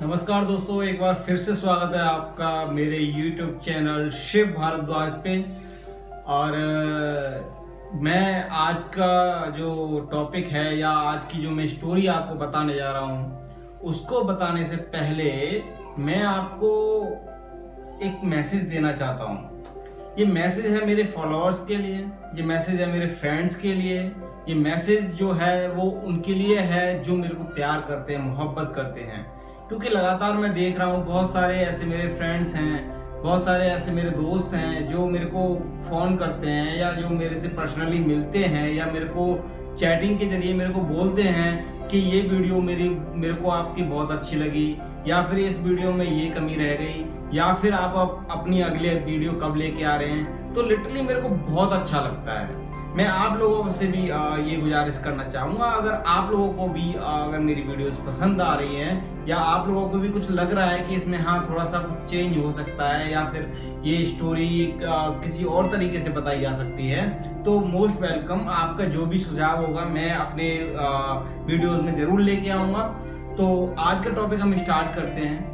नमस्कार दोस्तों, एक बार फिर से स्वागत है आपका मेरे YouTube चैनल शिव भारद्वाज पे। और मैं आज का जो टॉपिक है या आज की जो मैं स्टोरी आपको बताने जा रहा हूँ, उसको बताने से पहले मैं आपको एक मैसेज देना चाहता हूँ। ये मैसेज है मेरे फॉलोअर्स के लिए, ये मैसेज है मेरे फ्रेंड्स के लिए, ये मैसेज जो है वो उनके लिए है जो मेरे को प्यार करते हैं, मोहब्बत करते हैं। क्योंकि लगातार मैं देख रहा हूँ बहुत सारे ऐसे मेरे फ्रेंड्स हैं, बहुत सारे ऐसे मेरे दोस्त हैं जो मेरे को फ़ोन करते हैं या जो मेरे से पर्सनली मिलते हैं या मेरे को चैटिंग के जरिए मेरे को बोलते हैं कि ये वीडियो मेरे को आपकी बहुत अच्छी लगी, या फिर इस वीडियो में ये कमी रह गई, या फिर आप अपनी अगले वीडियो कब लेके आ रहे हैं। तो लिटरली मेरे को बहुत अच्छा लगता है। मैं आप लोगों से भी ये गुजारिश करना चाहूँगा, अगर आप लोगों को भी अगर मेरी वीडियोस पसंद आ रही हैं या आप लोगों को भी कुछ लग रहा है कि इसमें थोड़ा सा कुछ चेंज हो सकता है या फिर ये स्टोरी किसी और तरीके से बताई जा सकती है, तो मोस्ट वेलकम। आपका जो भी सुझाव होगा मैं अपने वीडियोस में ज़रूर लेके आऊँगा। तो आज का टॉपिक हम स्टार्ट करते हैं।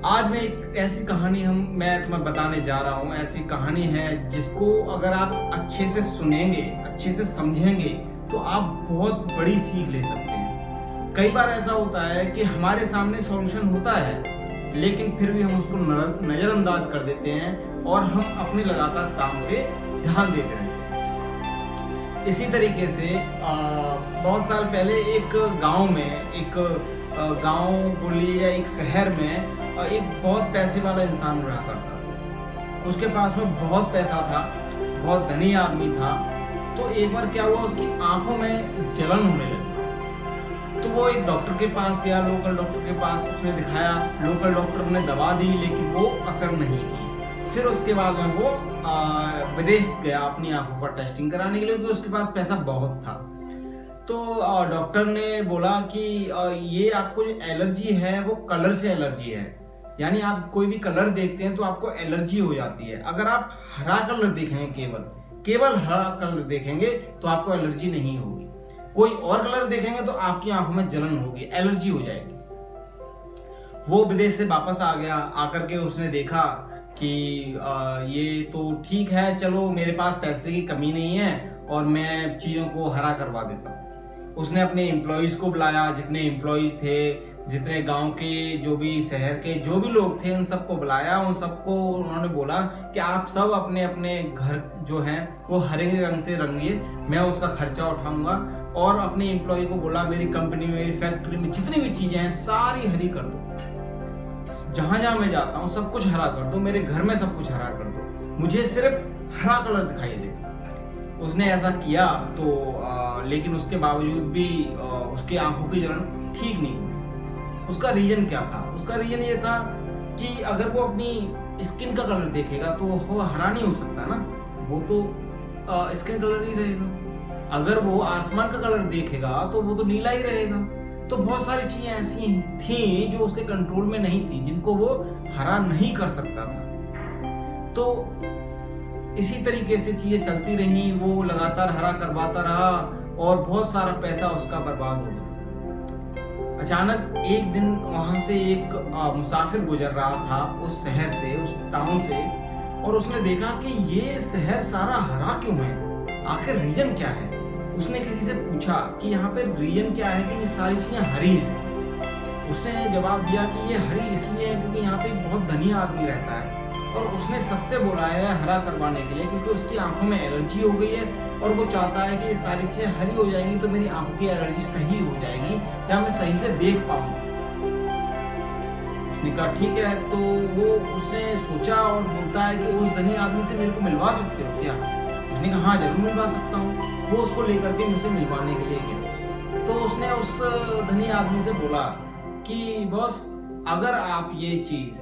आज मैं एक ऐसी कहानी मैं तुम्हें बताने जा रहा हूँ। ऐसी कहानी है जिसको अगर आप अच्छे से सुनेंगे, अच्छे से समझेंगे तो आप बहुत बड़ी सीख ले सकते हैं। कई बार ऐसा होता है कि हमारे सामने सॉल्यूशन होता है लेकिन फिर भी हम उसको नज़रअंदाज कर देते हैं और हम अपने लगातार काम पे ध्यान देते रहते हैं। इसी तरीके से बहुत साल पहले एक गांव में, एक गांव बोलिए या एक शहर में एक बहुत पैसे वाला इंसान रहा करता था। उसके पास में बहुत पैसा था, बहुत धनी आदमी था। तो एक बार क्या हुआ, उसकी आंखों में जलन होने लगी। तो वो एक डॉक्टर के पास गया, लोकल डॉक्टर के पास। उसने दिखाया, लोकल डॉक्टर ने दवा दी लेकिन वो असर नहीं की। फिर उसके बाद में वो विदेश गया अपनी आंखों का टेस्टिंग कराने के लिए, क्योंकि उसके पास पैसा बहुत था। तो डॉक्टर ने बोला कि ये आपको जो एलर्जी है वो कलर से एलर्जी है, यानी आप कोई भी कलर देखते हैं तो आपको एलर्जी हो जाती है। अगर आप हरा कलर देखेंगे, केवल हरा कलर देखेंगे तो आपको एलर्जी नहीं होगी। कोई और कलर देखेंगे तो आपकी आंखों में जलन होगी, एलर्जी हो जाएगी। वो विदेश से वापस आ गया। आकर के उसने देखा कि ये तो ठीक है, चलो मेरे पास पैसे की कमी नहीं है और मैं चीज़ों को हरा करवा देता हूँ। उसने अपने एम्प्लॉयज़ को बुलाया, जितने एम्प्लॉयज़ थे, जितने गांव के, जो भी शहर के जो भी लोग थे, उन सबको बुलाया। उन सबको उन्होंने बोला कि आप सब अपने अपने घर जो हैं वो हरे रंग से रंगिए, मैं उसका खर्चा उठाऊंगा। और अपने एम्प्लॉय को बोला, मेरी कंपनी में, मेरी फैक्ट्री में जितनी भी चीज़ें हैं सारी हरी कर दो, जहाँ जहाँ मैं जाता हूँ सब कुछ हरा कर दो, मेरे घर में सब कुछ हरा कर दो, मुझे सिर्फ हरा कलर दिखाई दे। उसने ऐसा किया तो लेकिन उसके बावजूद भी उसकी आंखों की जलन ठीक नहीं हुई। उसका रीजन क्या था? उसका रीजन ये था कि अगर वो अपनी स्किन का कलर देखेगा तो वो हरा नहीं हो सकता ना, वो तो स्किन कलर ही रहेगा। अगर वो आसमान का कलर देखेगा तो वो तो नीला ही रहेगा। तो बहुत सारी चीजें ऐसी थी जो उसके कंट्रोल में नहीं थी, जिनको वो हरा नहीं कर सकता था। तो इसी तरीके से चीजें चलती रही। वो लगातार हरा करवाता रहा और बहुत सारा पैसा उसका बर्बाद हो गया। अचानक एक दिन वहां से एक मुसाफिर गुजर रहा था उस शहर से, उस टाउन से, और उसने देखा कि ये शहर सारा हरा क्यों है, आखिर रीजन क्या है। उसने किसी से पूछा कि यहाँ पे रीजन क्या है कि ये सारी चीजें हरी हैं। उसने जवाब दिया कि ये हरी इसलिए है क्योंकि यहाँ पे एक बहुत धनी आदमी रहता है और उसने सबसे बोला है हरा करवाने के लिए, क्योंकि उसकी आंखों में एलर्जी हो गई है और वो चाहता है कि ये सारी चीजें हरी हो जाएंगी तो मेरी आंखों की एलर्जी सही हो जाएगी या मैं सही से देख पाऊंगा। उसने कहा ठीक है। तो वो उसने सोचा और बोलता है कि उस धनी आदमी से मेरे को मिलवा सकते हो क्या? उसने कहा हाँ जरूर मिलवा सकता हूँ। वो उसको लेकर के मुझसे मिलवाने के लिए गया। तो उसने उस धनी आदमी से बोला कि बॉस, अगर आप ये चीज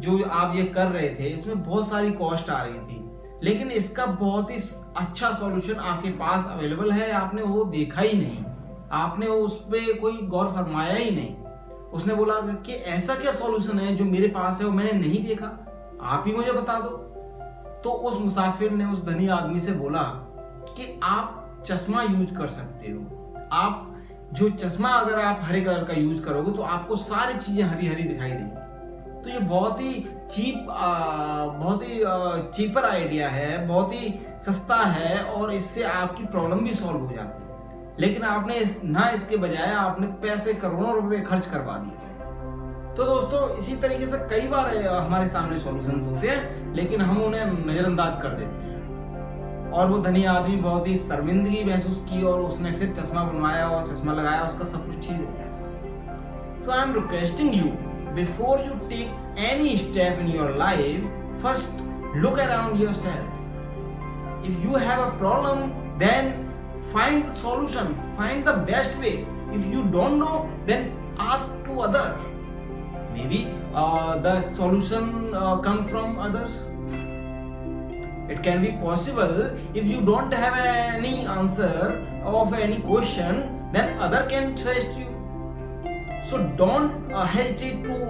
जो आप ये कर रहे थे इसमें बहुत सारी कॉस्ट आ रही थी, लेकिन इसका बहुत ही अच्छा सॉल्यूशन आपके पास अवेलेबल है, आपने वो देखा ही नहीं, आपने उस पर कोई गौर फरमाया ही नहीं। उसने बोला कि ऐसा क्या सॉल्यूशन है जो मेरे पास है वो मैंने नहीं देखा, आप ही मुझे बता दो। तो उस मुसाफिर ने उस धनी आदमी से बोला कि आप चश्मा यूज कर सकते हो, आप जो चश्मा अगर आप हरे कलर का यूज करोगे तो आपको सारी चीजें हरी हरी दिखाई देंगी। तो ये बहुत ही चीपर आइडिया है, बहुत ही सस्ता है और इससे आपकी प्रॉब्लम भी सॉल्व हो जाती है। लेकिन आपने इसके बजाय आपने पैसे करोड़ों रुपए खर्च करवा दिए। तो दोस्तों इसी तरीके से कई बार हमारे सामने सॉल्यूशंस होते हैं, लेकिन हम उन्हें नजरअंदाज कर देते हैं और वो धनी आदमी बहुत ही शर्मिंदगी महसूस की और उसने फिर चश्मा बनवाया और चश्मा लगाया, उसका सब कुछ ठीक हो गया। So I am requesting you, before you take any step in your life, first look around yourself. If you have a problem, then find the solution, find the best way. If you don't know, then ask to other. Maybe the solution come from others. It can be possible. If you don't have any answer of any question, then other can suggest you. So don't hesitate to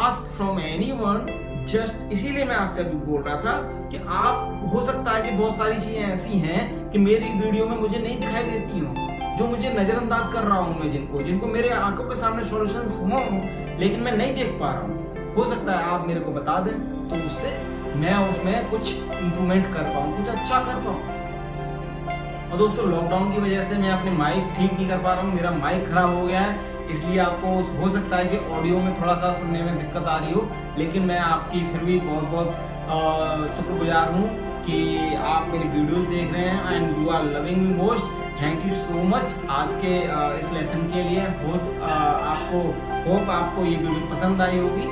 ask from anyone. Just इसीलिए मैं आपसे अभी बोल रहा था कि आप हो सकता है कि बहुत सारी चीजें ऐसी हैं कि मेरी वीडियो में मुझे नहीं दिखाई देती हो, जो मुझे नजरअंदाज कर रहा हूं मैं, जिनको मेरे आंखों के सामने सॉल्यूशंस हों लेकिन मैं नहीं देख पा रहा हूं। हो सकता है आप मेरे को बता दें तो उससे मैं उसमें कुछ इंप्रूवमेंट कर पाऊँ, कुछ अच्छा कर पाऊँ। और दोस्तों लॉकडाउन की वजह से मैं अपने माइक ठीक नहीं कर पा रहा हूँ, मेरा माइक खराब हो गया है, इसलिए आपको हो सकता है कि ऑडियो में थोड़ा सा सुनने में दिक्कत आ रही हो। लेकिन मैं आपकी फिर भी बहुत बहुत शुक्रगुजार हूँ कि आप मेरी वीडियोस देख रहे हैं and you are loving me most. Thank you so much आज के इस लेसन के लिए। होप आपको ये वीडियो पसंद आई होगी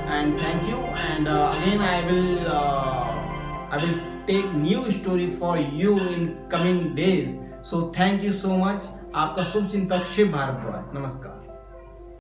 and thank you and again I will take new story for you in coming days. So thank you so much. आपका शुभ चिंतक शिव भारद्वाज। नमस्कार।